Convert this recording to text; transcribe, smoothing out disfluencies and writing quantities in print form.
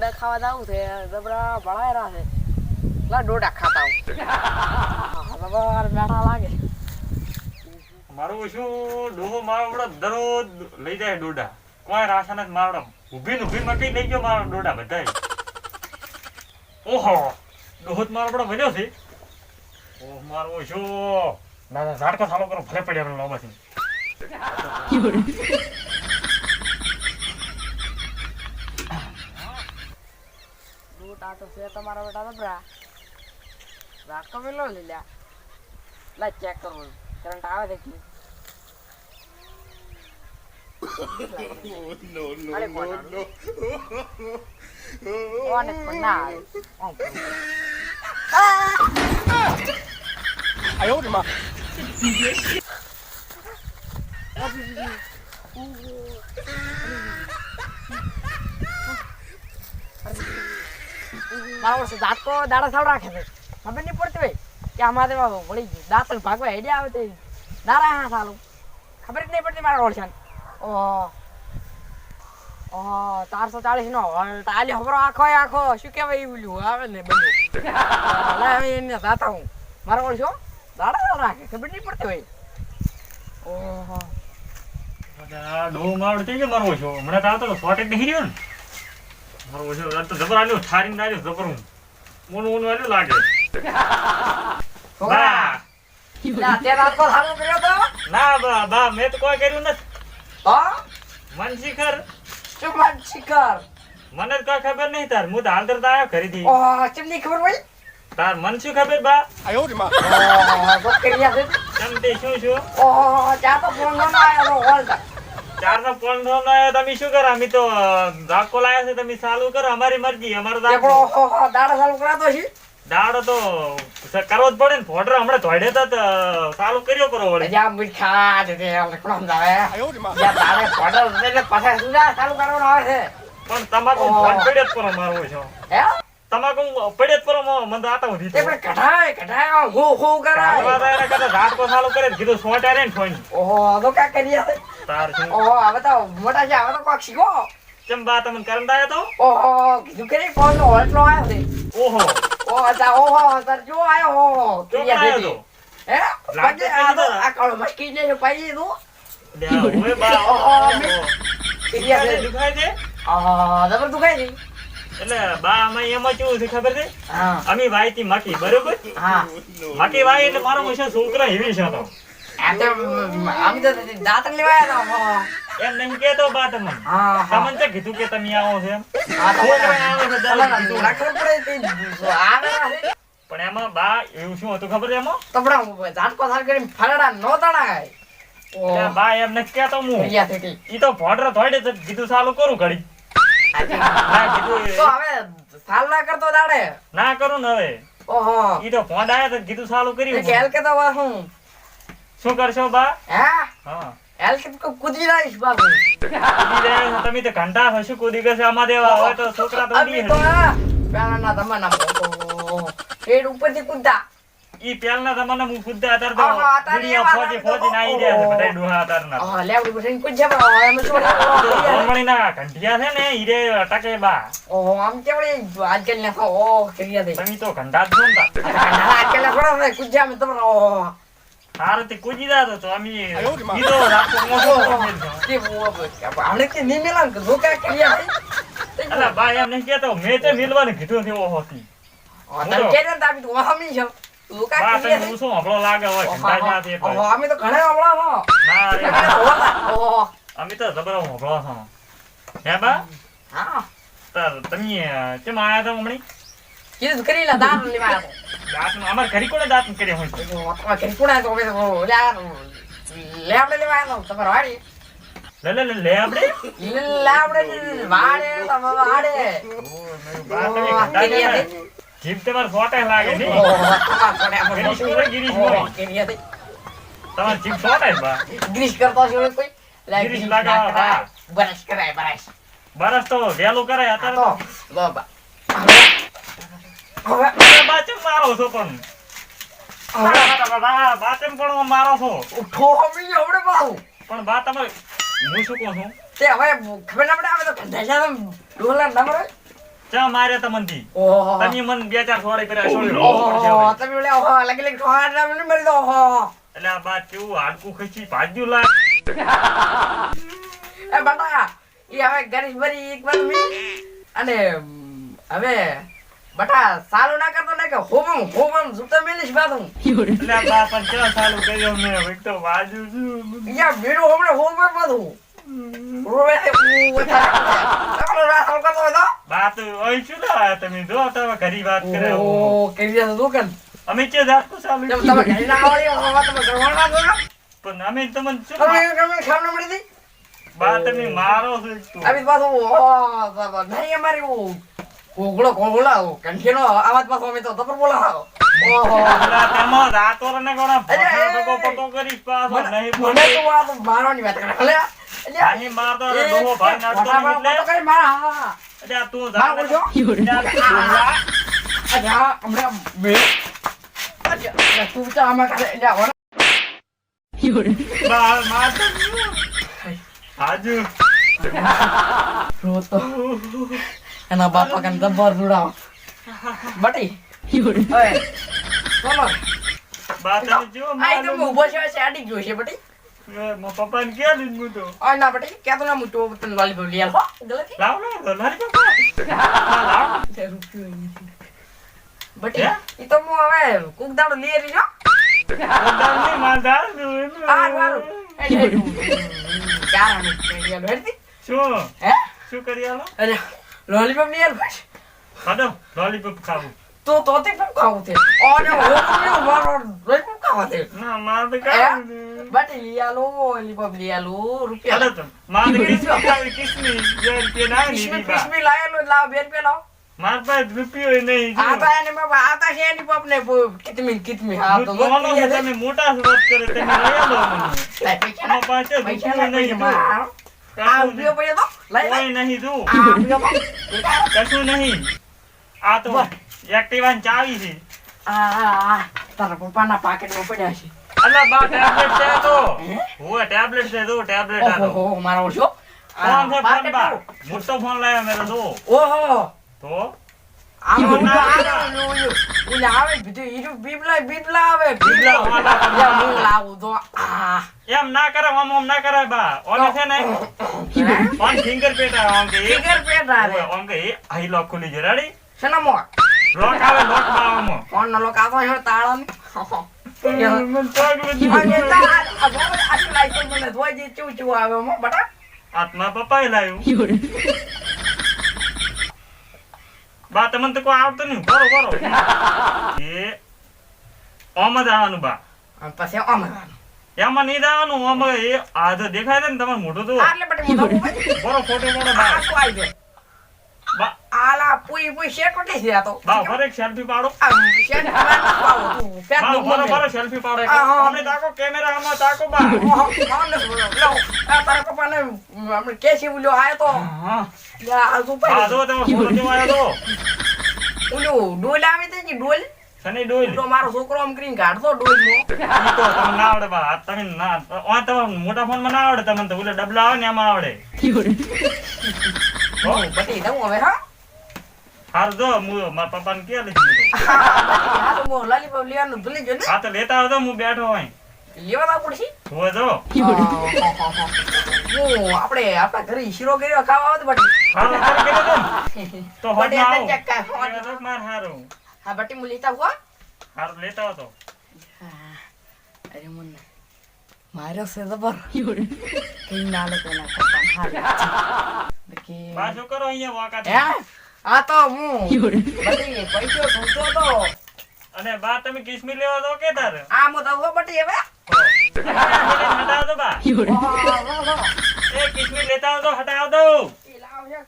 ડોડા ખાવા જાવું છે જબરા ભણાયરા છે લા ડોડા ખાતા હું બાબા બેઠા લાગે મારું શું ડોહો મારો દરરોજ લઈ જાય ડોડા કોઈ રાશન જ મારો ઊભી મકી લઈ ગયો મારો ડોડા બધાય ઓહો ડોહો મારો બન્યો છે ઓહ મારો શું ના ઝાડકો સાલો કરો ભલે પડ્યા લોબાથી ડોડા તો છે તમારા બેટા જબરા રાખો મેલો લીલા લા ચેક કરવું કરંટ આવે છે કે no. કોને પણ ના આવે આયો રે માં મારો દાંત તો દાડા સાવ રાખે છે ખબર નહીં પડતી હોય કે આમાં વળી ગયું દાંત ભાગવા હેડે આવે તે દાડા હા સાલું ખબર જ નહીં પડતી મારા ઓળખાણ ઓહો 440 નો તાલી હબરો આખો શું કહેવાય એ બોલ્યું આવે ને બન્યું હવે એને દાતા હું મારો ઓળખ્યો દાડા રાખે ખબર નહીં પડતી હોય ઓહો ડોહો મારો થઈ ગયો મારો છો હમણાં તો આવતો શોર્ટ નહીં રહ્યો ને મારો ઓછો તો જબર આલ્યો ઠારીને આલ્યો જબર હું મોનું આલ્યો લાગે છોકરા તે રાત કો સારું કર્યો તો ના બા મેં તો કોઈ કર્યું નથી તો મન શિખર ચુમન શિખર મને તો કોઈ ખબર નહીં તાર હું તો હાલ તરત આવ્યો ખરીદી ઓહ ચમની ખબર ભાઈ તાર મન શું ખબર બા આયો રે માં ઓહ તો કર્યા છે કેમ તે શું ઓહ ચા તો ફોન નો આવ્યો હોલ ચાર નો ફોન નો આવ્યો તમે શું કરો અમે તો ધાકો લાયા છે તમે ચાલુ કરો અમારી મરજી અમારો દેખો દાડા ચાલુ કરાતો છે દાડો તો કરવો જ પડે ને ફોડર હમણાં ધોડે તો ચાલુ કર્યો કરો વળી જા મીઠા દે લખણો જાવે આયો રે માં જા તારે ફોડર એટલે પાછા સુધા ચાલુ કરવાનો આવે છે પણ તમાકુ ફોન પડે જ કરો મારો છો હે તમાકુ પડે જ કરો મને તો આતા ઉધી તે પણ કઢાય હો કરાય ધાકો ચાલુ કરે કીધું સોટા રે ને ફોન ઓહો તો કા કરી છે તાર શું ઓહો હવે તો મોટા છે હવે તો કોક શીખો કેમ બા તમને કરંટ આવ્યો તો ઓહો કીધું કે ફોન નો હોલ્ટલો આવ્યો છે ઓહો ઓહો તા ઓહો સર જો આયો ઓહો ચોકડા આવ્યો તો હે લાગે આ કાળો મસ્કી ને પાઈ દો ઓય બા ઓહો ક્રિયા છે દુખાય છે આ જબર દુખાય છે એટલે બા અમે એમાં કેવું છે ખબર છે હા અમે વાયતી મકી બરોબર હા મકી વાય એટલે મારો મશે છોકરા હેવી છે તો આ તો આમ તો દાંત લેવાયા હતા એમ નહીં કેતો બા તમને હા તમને તે કીધું કે તમે આવો છો એમ હા તો છોકરા આવે છે દરરોજ કીધું. રાખવું પડે તે આવે પણ એમાં બા એવું શું હતું ખબર છે એમાં તબડા દાંત પસાર કરીને ફરડા નો તણાય એટલે બા એમ નથી કેતો હું ક્રિયા થઈ ગઈ ઈ તો ફોડર થોડે તો કીધું ચાલુ કરું ઘડી ના કીધું તો હવે સાલ ના કરતો દાડે ના કરું ને હવે ઓહો ઈ તો ફોન આવ્યો તો કીધું ચાલુ કર્યું કેલ કે તો હું શું કરશો બા હે હા એલ કે કૂદી રહીશ બાબુ કૂદી જાય તો તમે તો ઘંટા હશો કૂદી ગશે આમાં દેવા હોય તો છોકરા તો અભી ઉડી તો હશે પહેલાના જમાનામાં પેડ ઉપરથી કૂદતા ઈ પહેલના જમાનામાં હું ખુદ અત્યારે તો આહા, અત્યારે દુનિયા એવા ફોજી નાઈ ગયા છે બધા ડોહા અત્યારના હા લેવડી બેસીને કૂદ્યા પણ એમ શું હમણાંના ઘંટિયા છે ને હીરે અટકે બા ઓહો આમ કેવડી આજકાલ ને ઓહ ક્રિયા થઈ તમે તો ઘંટા જ છો ને તા. આજકાલ ને થોડા કૂદ્યા મેં તમને ઓહો હારે તે કૂદી જાતો તો અમે આયો રે માં. કીધો રાખો મોટો મેલજો. કે આપણે કે નહીં મેલા કે લોકા ક્રિયા થઈ અલા બા એમ નહીં કેતો મેં તે મિલવાનું કીધું છે ઓહો થી તમે કે ને તાબી તો હમી છે લોકા બા ક્રિયા તમે શું હમણો લાગે હોય ઘંટા સાથે એટલે. ઓહો અમે તો ઘણા હમણાં હો ના રે ઓહો અમે તો જબરો હમણો છો હે બા હા તમે કેમ આયા હતા હમણી કીધું કરી લા દાન લેવા દાંત અમાર ઘરી કોને દાંત કર્યા હોય છે? તમારે કે કોણા તો લેવડે લેવા આવ્યો તમારો વાડી લે આપણે લેવડે વાડે તમે વાડે બા તમે ઘંટા લેવા. જીભ તમારે સોટે લાગે ને ગિરીશ મોરે, ગિરીશ મોરે. તમારે જીભ સોટે જ બા ગ્રીસ કરતો છે કોઈ ગિરીશ લાગે બા. બરસ કરાય બરસ બરસ તો વહેલું કરાય અત્યારે તો તો બાબા હવે તમે બાચમ મારો છો પણ બાચમ પણ મારો છો ઉઠો હમી હવડે બાહુ પણ બા તમે હું શું કહું છું તે હવે ખબર ના પડે આવે તો ધંધા ડોલર નંબર ચા મારે તમનથી ઓહો તમે મને બે ચાર સોળી કર્યા સોળી રોવા પડશે ઓહો હવે. તમે બોલે ઓહો લગી ઠોહાડ ના મને મરી દો ઓહો એટલે આ બાદ કેવું હાડકું ખીચી ભાજ્યું લાગ એ બટા ઈ હવે ગરીશ ભરી એક વાર મી અને હવે બટા સાલું ના કરતો ને કે હોમમ સુતા મેલીશ બાથું એટલે આ બા પણ ચા ચાલુ કર્યો મેં હવે તો વાજુ છું યા મેરો હમણે હોમમ બાથું રોવે ઓ ચાલો રાસલ કરતો હોય તો બા તો ઓય શું ના તમે જો તમે ઘરી વાત કરે ઓ કેવી છે દુકાન અમે કે જાતનું ચાલુ તમે તમે ઘરે ના આવડી હો તમે ઘરવાળા છો ને પણ અમે તમને શું તમે ખામને મળી દી બા તમે મારો છો એક તો. આવી પાછું ઓ નહીં અમારી કોગળો કંઠીનો આવાજ પાછો અમે તો તપર બોલાવો ઓહો એટલે તેમાં રાતો ને કોણ અરે, પકો પકો કરીશ પાછો નહીં મને તો આ તો મારવાની વાત કરે અલે અહીં મારતો ને ડોહો ભાઈ નાખતો નહીં એટલે કરી મારા હા એટલે આ તું માર જા બોલજો અજા હમણાં બે અજા તું તો આમાં કરે જા ઓર બા મારતો આજુ રોતો એના બાપા કન દબર દુડાવ બટી ઓય બોલો બા તમે જો આઈ તો ઉભો છે સાડી ગયો છે બટી મો પપ્પાને કે લીધું હું તો ઓય ના બટી કે તો ના હું તો તને વાલી બોલી આલ હો ગલતી લાવ લારી પપ્પા લાવ બટી હે? ઈ તો હું હવે કુક દાડો લઈ રહી છો પોતાની માલદાર આ વારું કારણ કે હેડતી શું હે શું કરી આલો અરે લોલીપોપ લઈ આલ બસ ખાધો લોલીપોપ ખાવું તો તોતે પણ ખાવું છે ઓને હું મારો લોલીપોપ ખાવા છે ના માર તો હે? કાઈ બટી લઈ આલો લોલીપોપ લઈ આલો રૂપિયા ચાલો તો માર તો કિસ્મી ખાવી કિસ્મી જે રૂપિયા ના કિસ્મી ની બા કિસ્મી લાયેલો લાવ 2 રૂપિયા લાવ માર પાસે રૂપિયો નહીં આ તો એને બાબા આતા છે એની પોપ ને કિતમી હા તો બોલો કે તમે મોટા વાત કરે તમે લઈ આલો મને પૈસા મારા પાસે પૈસા રૂપિયો નહીં આ રૂપિયો પૈસા તો લઈ કોઈ નહીં તું આ રૂપિયો કશું નહીં આ તો એક્ટિવાની ચાવી છે આ તારા પપ્પાના પાકેટમાં પડ્યા છે અલા બા ટેબ્લેટ છે તો હે? હોવે ટેબ્લેટ છે તો ટેબ્લેટ આ તો ઓહો મારો ઓછો ફોન છે ફોન બા મોટો ફોન લાવ્યો મેં તો ઓહો તો આમાં તો ઓલા આવે બીજું ઈરું બીબલા આવે બીબલા વાળા યા હું લાવું તો આ એમ ના કરે આમ ના કરે બા ઓને છે ને ઓન ફિંગર પેટા ઓન કે ફિગર પેટા રે ઓન કે આઈ લોક ખુલી છે રેડી શેના મો લોક આવે લોક બાવામાં કોણ નો લોક આવો હે તાળા ને મન ચોકલેટ અને તાળ આ બોલ આ લાઈટ મને ધોઈ જે ચૂ આવે મો બટા આત્મા પપ્પાએ લાવ્યું બા તમને તો કોઈ આવડતું નહીં બરો એ ઓમ જ આવવાનું બા અને પછી ઓમરાનો એમાં નહીં જવાનું ઓમ એ આ તો દેખાય છે ને તમારું મોઢું તો આટલે બટે મોટો ભાઈ બરો ફોટો મોડો બા આ શું આવી ગયો બા આલા પુઈ શેર કોટે છે આ તો બા ફરે એક સેલ્ફી પાડો આ શેર ના પાવો તું પેટ બા નો ફરો ફરો સેલ્ફી પાડો એક. હા, હા. અમને તાકો કેમેરા આમાં તાકો બા તારા પપ્પાને આપણે કેસી બોલ્યો આયો તો હા આ શું હા ભાઈ જો તમે ફોટો કેવો આવ્યો તો ઓલું ડોલ આવી તે ડોલ સની ડોઈલ તો મારો છોકરો આમ કરીને કાઢતો ડોલ મો ઈ તો તમને ના આવડે બા આ તમે ના આ તમે મોટા ફોન માં ના આવડે તમને તો ઓલે ડબલા આવે ને એમાં આવડે બટી દઉં હવે હા હાર જો હું મારા પપ્પાને કે લીધું હા તો મો લાલીપોપ લેવાનું ભૂલી ગયો ને આ તો લેતા આવતો હું બેઠો હોય લેવા આવું પડશે હોવે જો હું આપણા ઘરે શીરો કર્યો ખાવા આવતો બટી હારું કરી કર્યો તો ને? તો હોદ બટી ના અંદર આવું. ચક્કા હોદ. એ તો માર હારું. હા બટી હું લેતા હુઆ હારું લેતા આવતો. અરે મુન્ને મારો સે જબર કઈ ના લે કોના પપ્પા બાકી બા શું કરો અહીંયા વાંકા હે આ તો હું બટી પૈસો ઢૂંઢતો તો અને બા તમે કિસમી લેવા દો કે તારે આ મો તો બટી હવે હટાવ દો બા ઓહો એ કિસમી લેતા આવતો હટાવ દો ઈ લાવ યાર